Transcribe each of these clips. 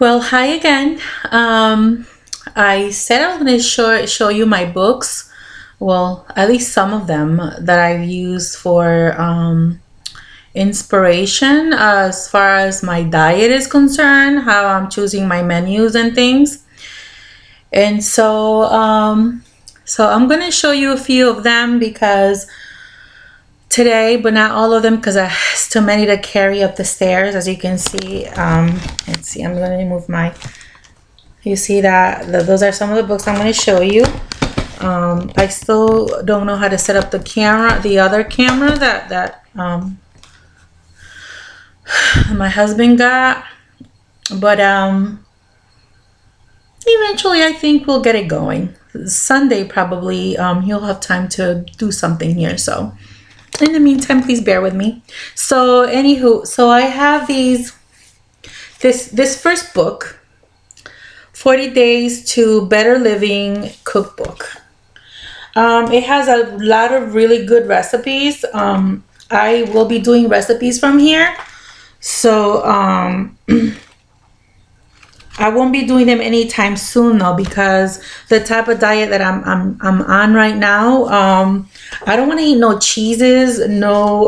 Well, hi again. I said I was going to show you my books. Well, at least some of them that I've used for inspiration as far as my diet is concerned, how I'm choosing my menus and things. And so I'm going to show you a few of them because today, but not all of them because it's too many to carry up the stairs, as you can see. Let's see, I'm going to remove my... You see that those are some of the books I'm going to show you. I still don't know how to set up the camera, the other camera that my husband got, but eventually I think we'll get it going. Sunday probably he'll have time to do something here. So in the meantime, please bear with me. So anywho, so I have this first book, 40 Days to Better Living Cookbook. It has a lot of really good recipes. I will be doing recipes from here. So I won't be doing them anytime soon though, because the type of diet that I'm on right now, I don't want to eat no cheeses, no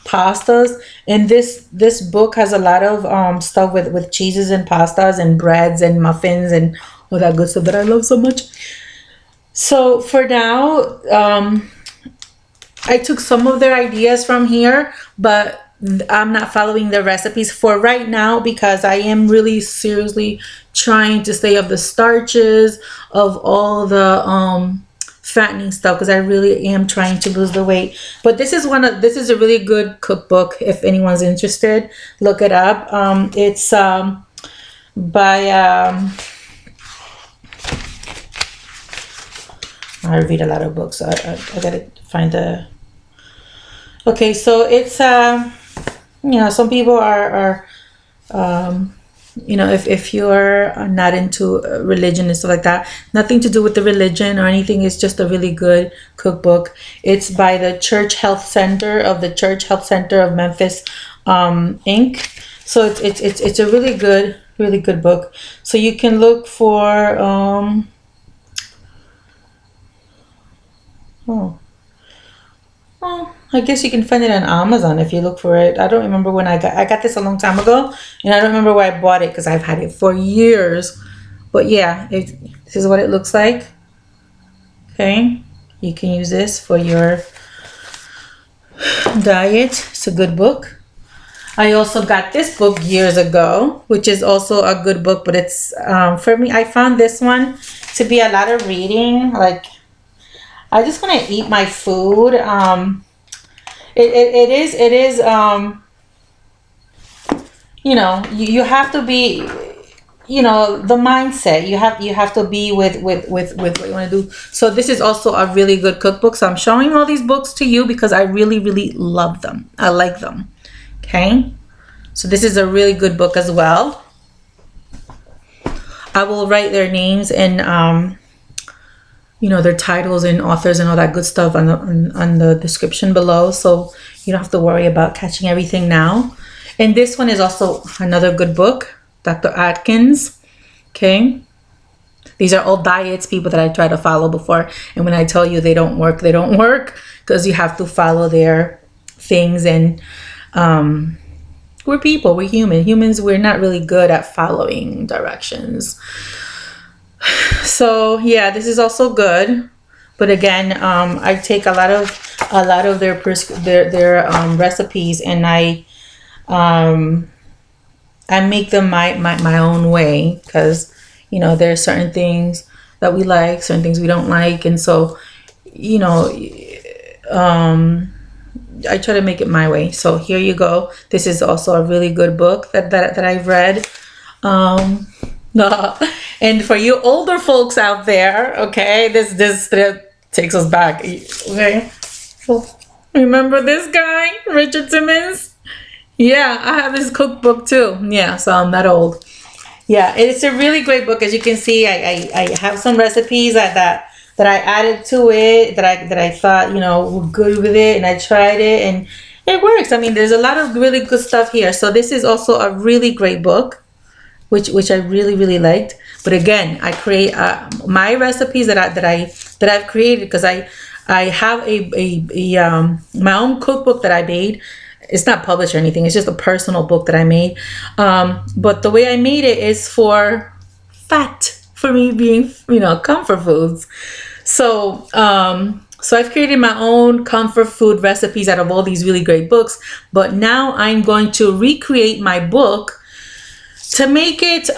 pastas. And this book has a lot of stuff with cheeses and pastas and breads and muffins and all that good stuff that I love so much. So for now, I took some of their ideas from here, but I'm not following the recipes for right now because I am really seriously trying to stay off the starches, of all the fattening stuff, because I really am trying to lose the weight. But this is a really good cookbook. If anyone's interested, look it up. It's by I read a lot of books, so I gotta find the... Okay, so it's some people are if you're not into religion and stuff like that, nothing to do with the religion or anything, it's just a really good cookbook. It's by the Church Health Center of the Church Health Center of Memphis, Inc. So it's a really good book. So you can look for I guess you can find it on Amazon if you look for it. I don't remember when I got this a long time ago, and I don't remember where I bought it because I've had it for years. But yeah, this is what it looks like. Okay, you can use this for your diet. It's a good book. I also got this book years ago, which is also a good book, but it's for me, I found this one to be a lot of reading. Like, I just want to eat my food. It is you have to be, the mindset you have to be with what you want to do. So this is also a really good cookbook. So I'm showing all these books to you because I really love them. I like them. Okay, so this is a really good book as well. I will write their names and their titles and authors and all that good stuff on the description below, so you don't have to worry about catching everything now. And this one is also another good book, Dr. Atkins. Okay, these are all diets, people that I try to follow before, and when I tell you they don't work, they don't work, because you have to follow their things. And we're people, we're humans, we're not really good at following directions. So yeah, this is also good, but again, I take a lot of their recipes, and I make them my own way, because there are certain things that we like, certain things we don't like, and so I try to make it my way. So here you go. This is also a really good book that I've read. And for you older folks out there, okay, this takes us back. Okay, so remember this guy, Richard Simmons? Yeah, I have his cookbook too. Yeah, so I'm that old. Yeah, it's a really great book. As you can see, I have some recipes that I added to it that I thought were good with it, and I tried it and it works. I mean, there's a lot of really good stuff here. So this is also a really great book. which I really, really liked. But again, I create my recipes that I've created, because I have my own cookbook that I made. It's not published or anything. It's just a personal book that I made. But the way I made it is for me being, comfort foods. So, so I've created my own comfort food recipes out of all these really great books. But now I'm going to recreate my book to make it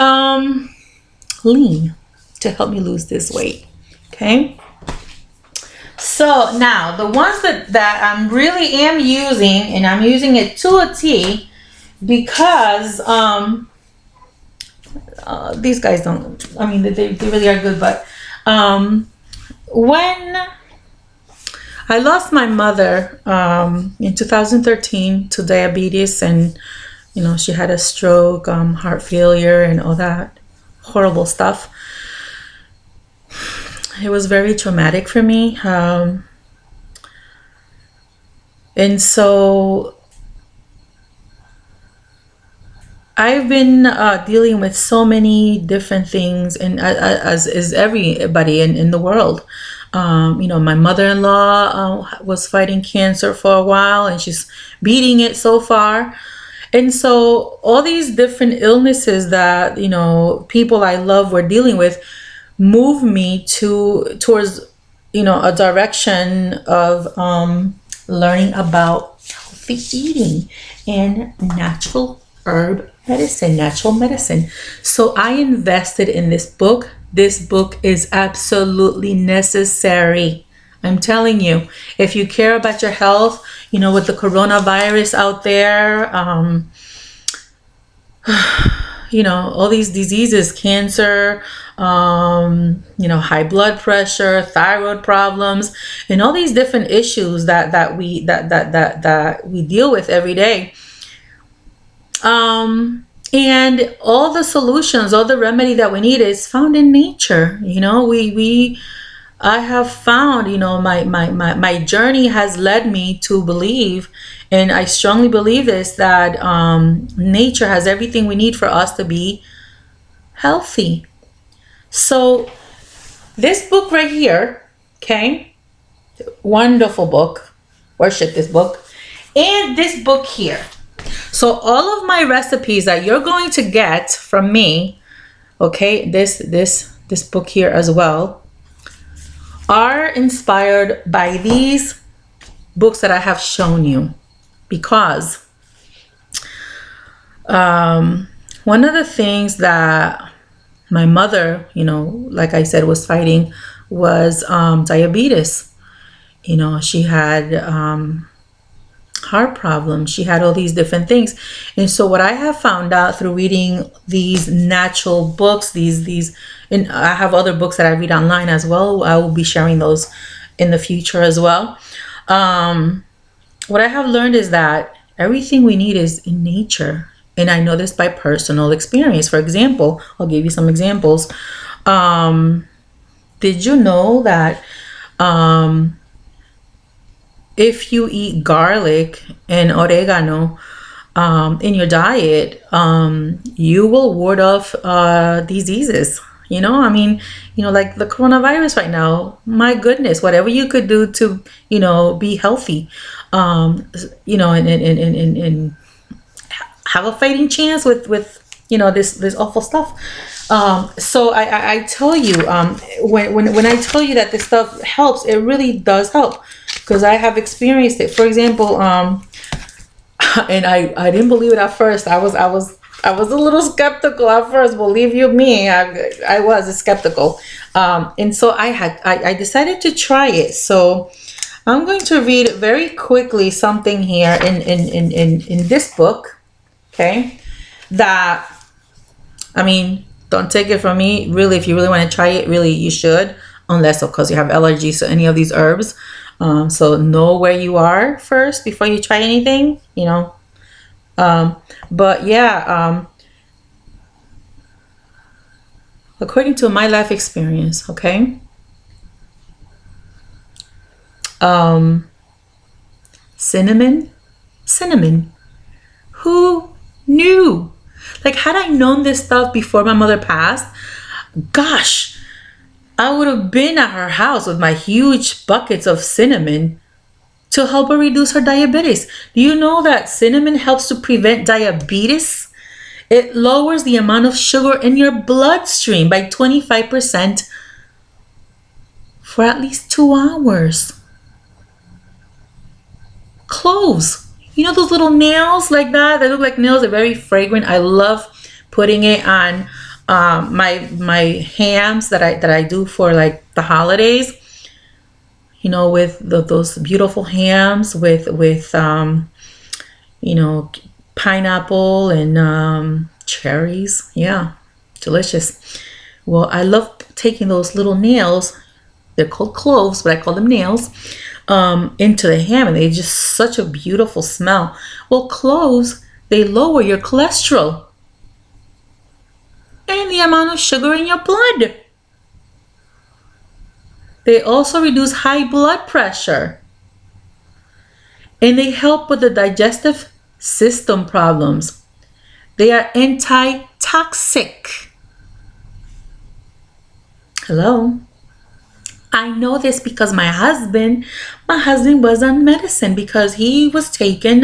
lean, to help me lose this weight. Okay. So now the ones that I'm really am using, and I'm using it to a T, because these guys don't, I mean, they really are good. But when I lost my mother in 2013 to diabetes, and she had a stroke, heart failure, and all that horrible stuff. It was very traumatic for me. And so I've been dealing with so many different things, and as is everybody in the world. My mother-in-law was fighting cancer for a while, and she's beating it so far. And so all these different illnesses that, people I love were dealing with, move me towards a direction of learning about healthy eating and natural medicine. So I invested in this book. This book is absolutely necessary. I'm telling you, if you care about your health, with the coronavirus out there, all these diseases, cancer, high blood pressure, thyroid problems, and all these different issues that we deal with every day. And all the solutions, all the remedy that we need is found in nature. I have found, my journey has led me to believe, and I strongly believe this, that nature has everything we need for us to be healthy. So this book right here, okay, wonderful book, worship this book, and this book here. So all of my recipes that you're going to get from me, okay, this book here as well, are inspired by these books that I have shown you. Because one of the things that my mother, like I said, was fighting was diabetes. She had heart problems. She had all these different things. And so what I have found out through reading these natural books, and I have other books that I read online as well. I will be sharing those in the future as well. What I have learned is that everything we need is in nature. And I know this by personal experience. For example, I'll give you some examples. Did you know that if you eat garlic and oregano in your diet, you will ward off diseases? Like the coronavirus right now, my goodness, whatever you could do to, be healthy, and have a fighting chance with this awful stuff. So I tell you, when I tell you that this stuff helps, it really does help, because I have experienced it. For example, and I didn't believe it at first. I was a little skeptical at first. Believe you me, I was skeptical. And so I decided to try it. So I'm going to read very quickly something here in this book. Okay, that, don't take it from me. Really, if you really want to try it, really you should, unless of course you have allergies to any of these herbs. So know where you are first before you try anything, but yeah, according to my life experience, okay, cinnamon, who knew? Like, had I known this stuff before my mother passed, gosh, I would have been at her house with my huge buckets of cinnamon to help her reduce her diabetes. Do you know that cinnamon helps to prevent diabetes? It lowers the amount of sugar in your bloodstream by 25% for at least 2 hours. Cloves. You know those little nails like that? They look like nails. They're very fragrant. I love putting it on my hams that I do for like the holidays. You know, with those beautiful hams with you know, pineapple and cherries. Yeah, delicious. Well, I love taking those little nails. They're called cloves, but I call them nails. Into the ham, and they just such a beautiful smell. Well, cloves, they lower your cholesterol and the amount of sugar in your blood. They also reduce high blood pressure, and they help with the digestive system problems. They are anti-toxic. Hello? I know this because my husband was on medicine because he was taking,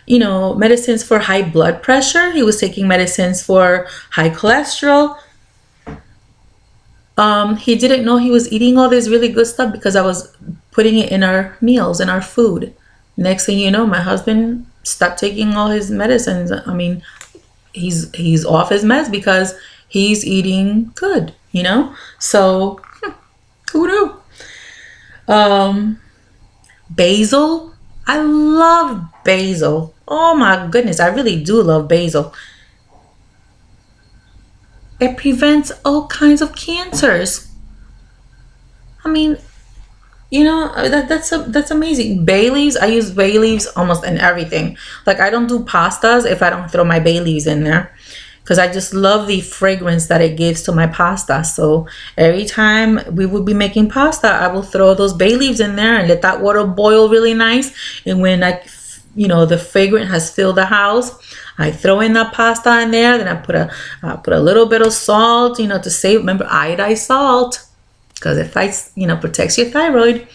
you know, medicines for high blood pressure. He was taking medicines for high cholesterol. He didn't know he was eating all this really good stuff because I was putting it in our meals, in our food. Next thing you know, my husband stopped taking all his medicines. I mean, he's off his meds because he's eating good, you know? So who knew? Basil. I love basil. Oh my goodness, I really do love basil. It prevents all kinds of cancers. I mean, you know, that's amazing. Bay leaves, I use bay leaves almost in everything. Like, I don't do pastas if I don't throw my bay leaves in there, because I just love the fragrance that it gives to my pasta. So every time we would be making pasta, I will throw those bay leaves in there and let that water boil really nice. And when you know, the fragrance has filled the house, I throw in that pasta in there. Then I put a little bit of salt, you know, to save. Remember, iodized salt, because it fights, you know, protects your thyroid.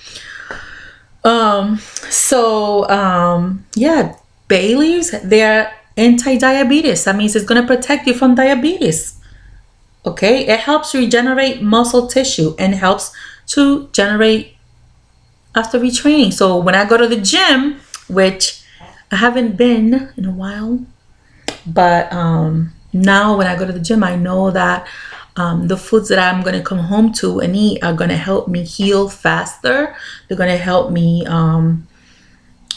Yeah, bay leaves, they're anti-diabetes. That means it's going to protect you from diabetes. Okay, it helps regenerate muscle tissue and helps to generate after retraining. So when I go to the gym, which I haven't been in a while, but now when I go to the gym, I know that the foods that I'm going to come home to and eat are going to help me heal faster. They're going to help me,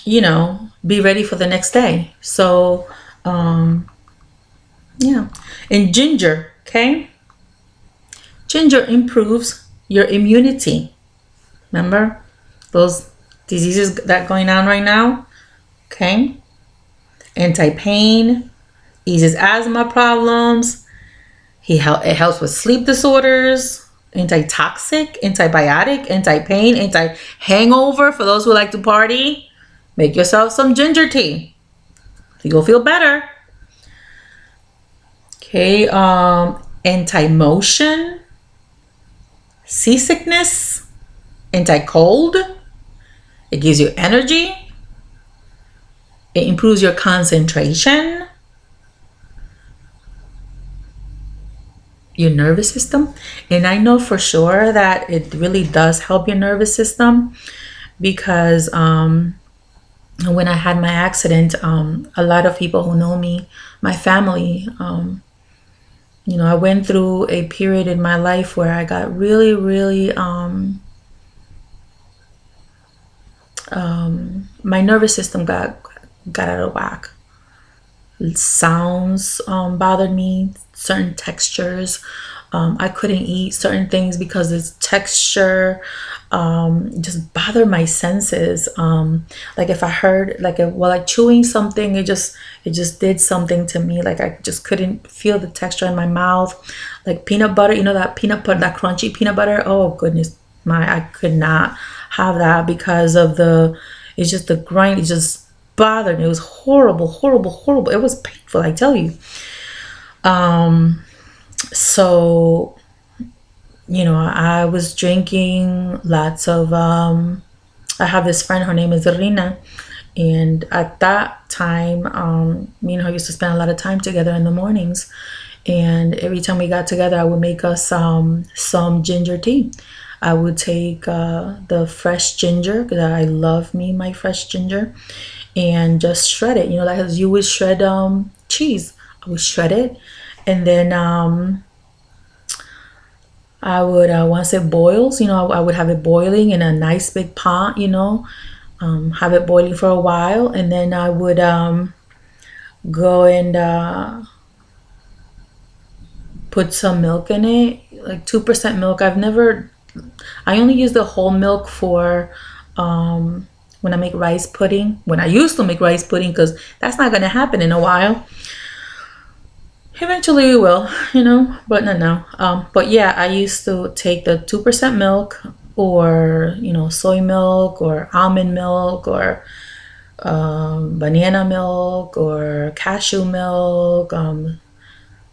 you know, be ready for the next day. So yeah. And ginger, okay? Ginger improves your immunity. Remember those diseases that are going on right now? Okay. Anti-pain, eases asthma problems. It helps with sleep disorders, anti-toxic, antibiotic, anti-pain, anti-hangover for those who like to party. Make yourself some ginger tea. You'll feel better. Okay, anti-motion, seasickness, anti-cold. It gives you energy. It improves your concentration, your nervous system. And I know for sure that it really does help your nervous system because when I had my accident, a lot of people who know me, my family, you know, I went through a period in my life where I got really, really, my nervous system got out of whack. Sounds bothered me, certain textures. I couldn't eat certain things because its texture just bothered my senses. Like if I heard while chewing something, it just did something to me. Like I just couldn't feel the texture in my mouth. Like peanut butter, you know, that peanut butter, that crunchy peanut butter. Oh goodness, I could not have that because of it's just the grind. It just bothered me. It was horrible, horrible, horrible. It was painful, I tell you. So, you know, I was drinking lots of, I have this friend, her name is Rina. And at that time, me and her used to spend a lot of time together in the mornings. And every time we got together, I would make us some ginger tea. I would take the fresh ginger, because I love me my fresh ginger, and just shred it. You know, like as you would shred cheese. I would shred it, and then I would once it boils, you know, I would have it boiling in a nice big pot. You know, have it boiling for a while, and then I would go and put some milk in it, like 2% milk. I only use the whole milk for when I make rice pudding. When I used to make rice pudding, because that's not going to happen in a while. Eventually we will, you know, but not now. But yeah, I used to take the 2% milk, or, you know, soy milk or almond milk or banana milk or cashew milk,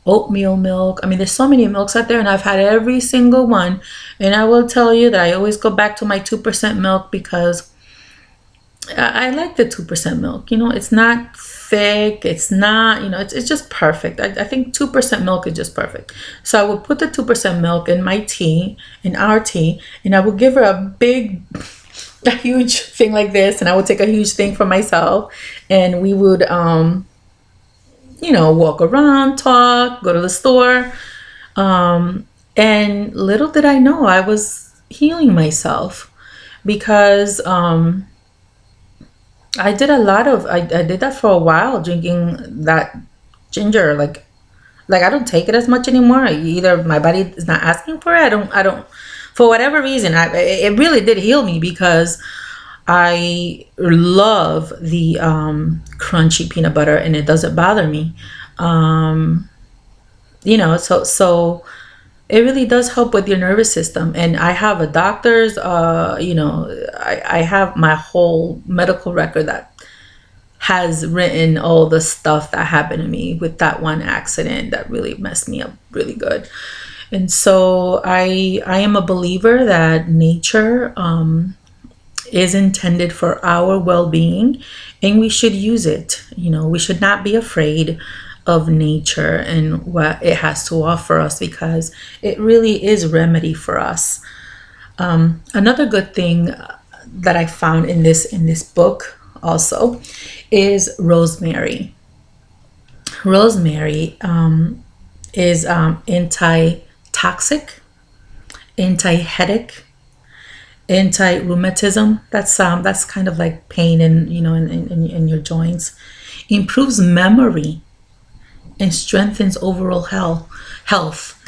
oatmeal milk. I mean, there's so many milks out there, and I've had every single one. And I will tell you that I always go back to my 2% milk, because I like the 2% milk. You know, it's not thick. It's not, you know, it's just perfect. I think 2% milk is just perfect. So I would put the 2% milk in my tea, in our tea, and I would give her a huge thing like this, and I would take a huge thing for myself, and we would, you know, walk around, talk, go to the store. And little did I know I was healing myself, because I did that for a while, drinking that ginger. Like I don't take it as much anymore. Either my body is not asking for it. I don't, for whatever reason, it really did heal me, because I love the crunchy peanut butter, and it doesn't bother me. You know, so it really does help with your nervous system. And I have a doctor's, you know, I have my whole medical record that has written all the stuff that happened to me with that one accident that really messed me up really good. And so I am a believer that nature is intended for our well-being, and we should use it. You know, we should not be afraid of nature and what it has to offer us, because it really is remedy for us. Another good thing that I found in this book also is rosemary. Rosemary is anti-toxic, anti-headache, anti-rheumatism. That's kind of like pain in, you know, in your joints. Improves memory and strengthens overall health.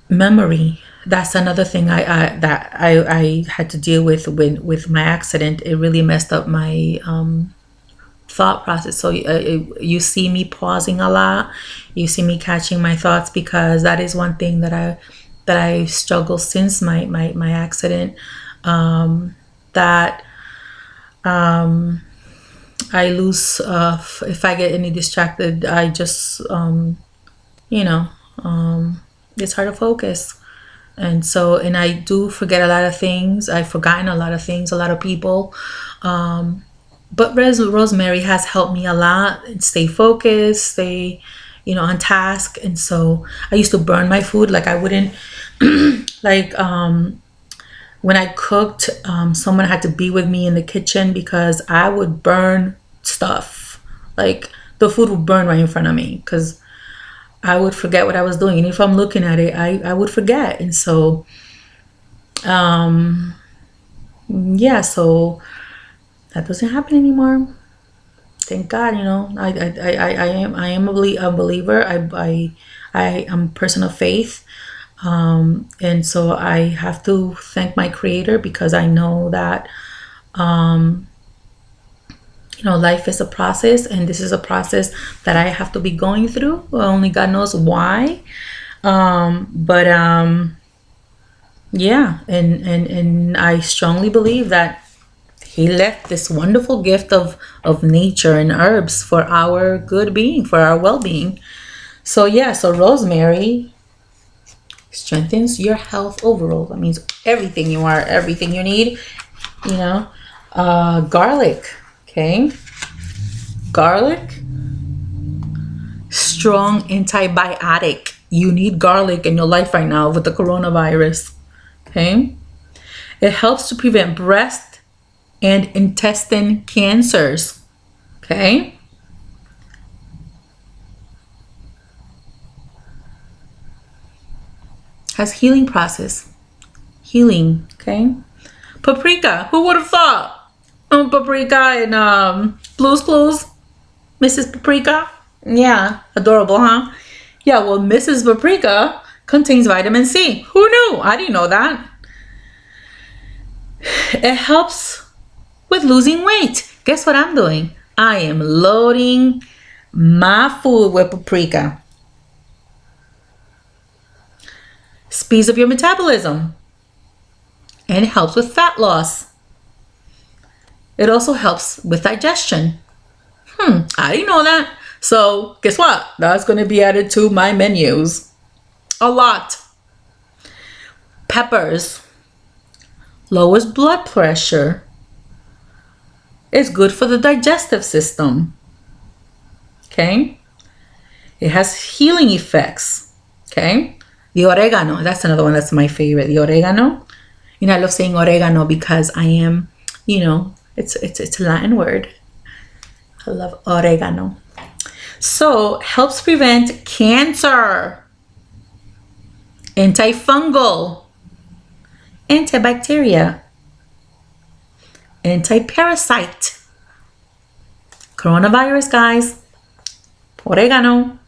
Memory. That's another thing I had to deal with my accident. It really messed up my thought process. So you see me pausing a lot. You see me catching my thoughts, because that is one thing that I struggle since my accident. That I lose, if I get any distracted, I just, you know, it's hard to focus. And so, and I do forget a lot of things. I've forgotten a lot of things, a lot of people. But rosemary has helped me a lot, stay focused, stay, you know, on task. And so I used to burn my food. Like I wouldn't, like, when I cooked, someone had to be with me in the kitchen, because I would burn stuff. Like the food would burn right in front of me, because I would forget what I was doing. And if I'm looking at it, I would forget. And so, yeah, so that doesn't happen anymore. Thank God, you know. I am a believer. I am a person of faith. And so I have to thank my creator, because I know that, you know, life is a process, and this is a process that I have to be going through. Only God knows why. But yeah, and I strongly believe that He left this wonderful gift of nature and herbs for our good being, for our well-being. So yeah, so rosemary strengthens your health overall. That means everything you are, everything you need, you know. Garlic, okay? Garlic, strong antibiotic. You need garlic in your life right now with the coronavirus, okay? It helps to prevent breast and intestine cancers, okay? Has healing process, healing, okay? Paprika, who would have thought? Paprika and Blue's Clues, Mrs. Paprika. Yeah, adorable, huh? Yeah, well, Mrs. Paprika contains vitamin C. Who knew? I didn't know that. It helps with losing weight. Guess what I'm doing? I am loading my food with paprika. Speeds up your metabolism. And it helps with fat loss. It also helps with digestion. I didn't know that. So guess what? That's going to be added to my menus. A lot. Peppers. Lowers blood pressure. It's good for the digestive system. Okay? It has healing effects. Okay? The oregano. That's another one that's my favorite. The oregano. You know, I love saying oregano because I am, you know, it's a Latin word. I love oregano. So, helps prevent cancer, antifungal, antibacteria, anti-parasite, coronavirus, guys, oregano.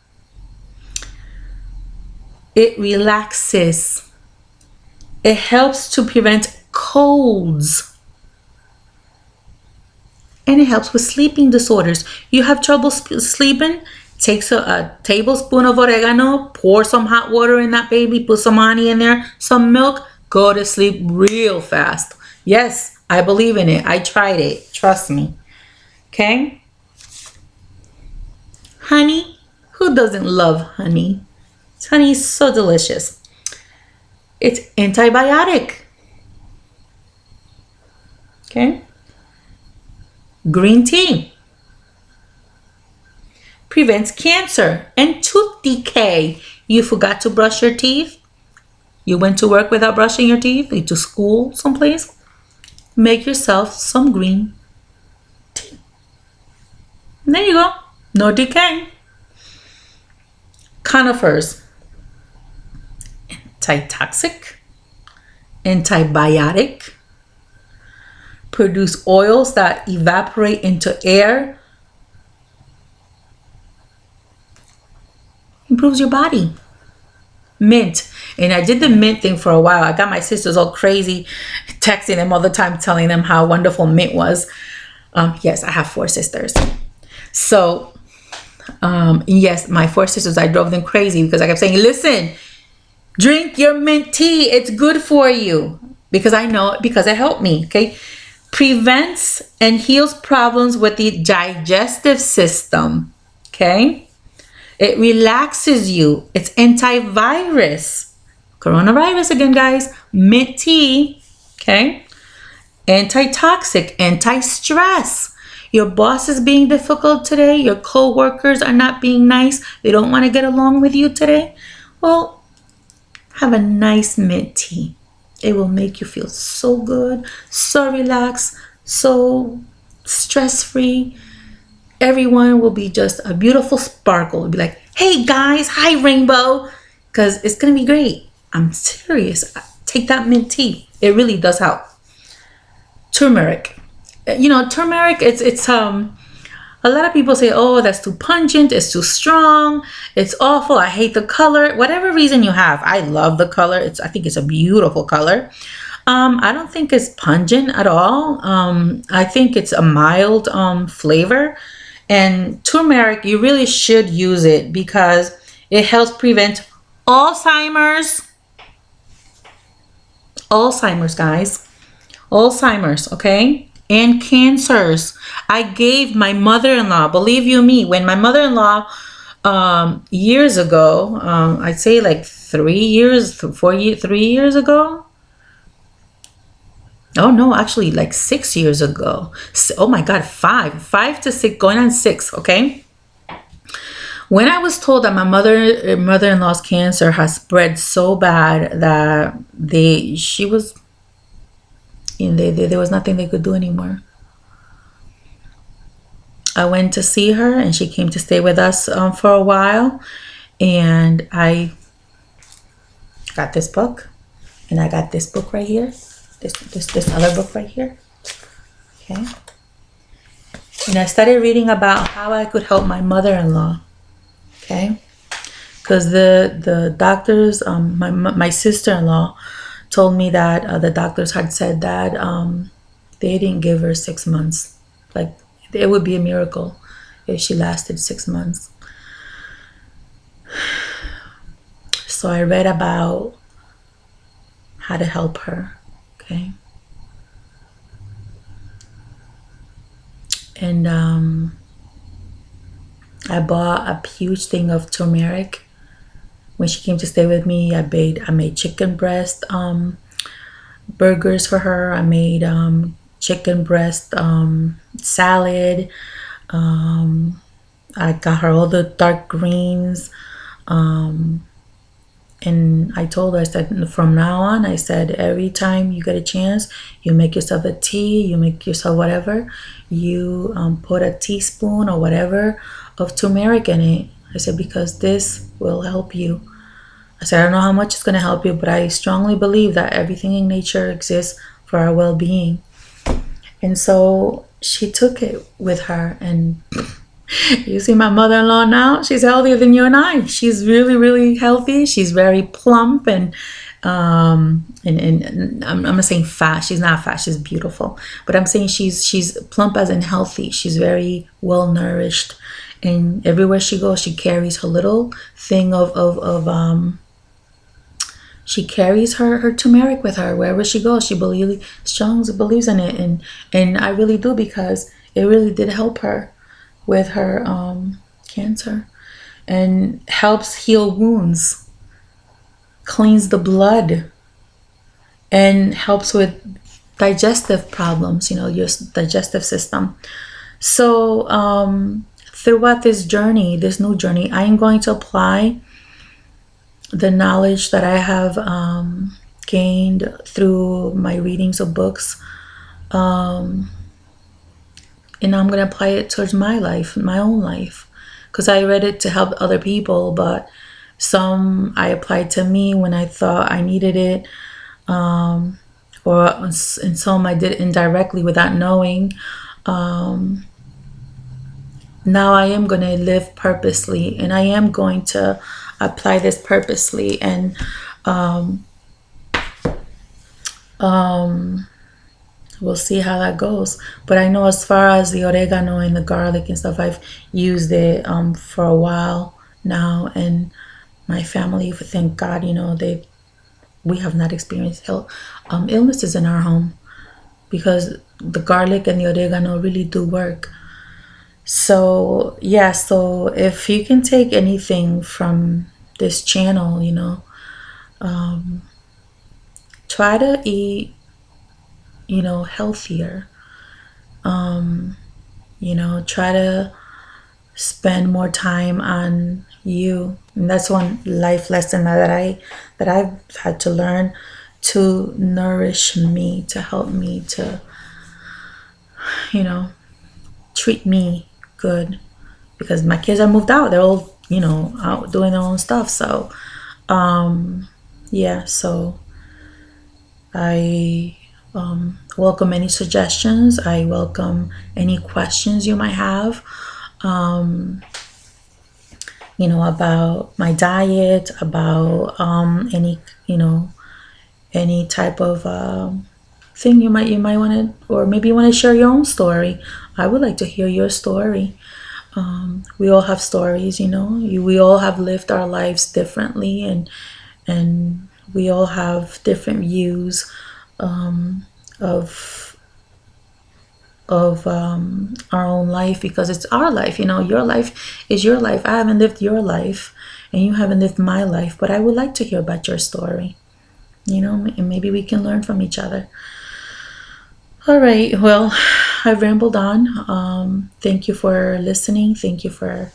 It relaxes. It helps to prevent colds. And it helps with sleeping disorders. You have trouble sleeping? Take a tablespoon of oregano, pour some hot water in that baby, put some honey in there, some milk, go to sleep real fast. Yes, I believe in it. I tried it. Trust me. Okay? Honey. Who doesn't love honey? Honey is so delicious. It's antibiotic. Okay? Green tea prevents cancer and tooth decay. You forgot to brush your teeth? You went to work without brushing your teeth? You to school someplace? Make yourself some green tea. And there you go. No decay. Conifers. Antitoxic. Antibiotic. Produce oils that evaporate into air. Improves your body. Mint. And I did the mint thing for a while. I got my sisters all crazy, texting them all the time, telling them how wonderful mint was. Yes, I have 4 sisters. So, yes, my 4 sisters, I drove them crazy because I kept saying, listen, drink your mint tea. It's good for you. Because I know it, because it helped me, okay? Prevents and heals problems with the digestive system, okay? It relaxes you. It's antivirus. Coronavirus again, guys. Mint tea, okay? Antitoxic, anti-stress. Your boss is being difficult today. Your co-workers are not being nice. They don't want to get along with you today. Well, have a nice mint tea. It will make you feel so good, so relaxed, so stress-free. Everyone will be just a beautiful sparkle. It'll be like, hey guys, hi rainbow. Because it's going to be great. I'm serious. Take that mint tea. It really does help. Turmeric. You know, turmeric, it's a lot of people say, oh, that's too pungent, it's too strong, it's awful, I hate the color. Whatever reason you have, I love the color. I think it's a beautiful color. I don't think it's pungent at all. I think it's a mild flavor. And turmeric, you really should use it because it helps prevent Alzheimer's. Alzheimer's, guys. Alzheimer's, okay? and cancers. I gave my mother-in-law, believe you me, when my mother-in-law years ago, I'd say like 3 years ago. Oh no, actually like 6 years ago. Oh my God, 5 to 6, going on 6. Okay. When I was told that my mother-in-law's cancer has spread so bad that there was nothing they could do anymore. I went to see her, and she came to stay with us for a while, and I got this book, and I got this book right here, this other book right here. Okay. And I started reading about how I could help my mother-in-law. Okay. Because the doctors, my sister-in-law told me that the doctors had said that they didn't give her 6 months. Like, it would be a miracle if she lasted 6 months. So I read about how to help her. Okay. And I bought a huge thing of turmeric. When she came to stay with me, I made chicken breast burgers for her. I made chicken breast salad. I got her all the dark greens. And I told her, I said, from now on, I said, every time you get a chance, you make yourself a tea, you make yourself whatever, you put a teaspoon or whatever of turmeric in it. I said, because this will help you. I said, I don't know how much it's going to help you, but I strongly believe that everything in nature exists for our well-being. And so she took it with her, and you see my mother-in-law now, she's healthier than you and I. She's really, really healthy. She's very plump, and I'm not saying fat. She's not fat. She's beautiful. But I'm saying she's plump as in healthy. She's very well nourished, and everywhere she goes, she carries her little thing she carries her turmeric with her wherever she goes. She strongly believes in it, and I really do, because it really did help her with her cancer, and helps heal wounds, cleans the blood, and helps with digestive problems, your digestive system. So throughout this new journey, I am going to apply the knowledge that I have gained through my readings of books, and I'm going to apply it towards my life, my own life, because I read it to help other people, but some I applied to me when I thought I needed it, and some I did indirectly without knowing. Now I am going to live purposely, and I am going to apply this purposely, and we'll see how that goes. But I know, as far as the oregano and the garlic and stuff, I've used it for a while now, and my family, thank God, we have not experienced illnesses in our home, because the garlic and the oregano really do work. So yeah, so if you can take anything from this channel, try to eat, healthier. Try to spend more time on you. And that's one life lesson that I've had to learn, to nourish me, to help me, to treat me good, because my kids are moved out. They're all out doing their own stuff. So yeah, so I welcome any suggestions. I welcome any questions you might have, about my diet, about any type of thing you might want to, or maybe you want to share your own story. I would like to hear your story. We all have stories, we all have lived our lives differently, and we all have different views of our own life, because it's our life. You know, your life is your life. I haven't lived your life and you haven't lived my life, but I would like to hear about your story, you know, and maybe we can learn from each other. All right, well, I've rambled on. Thank you for listening. Thank you for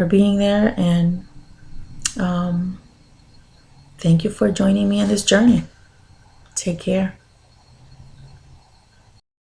being there, and thank you for joining me on this journey. Take care.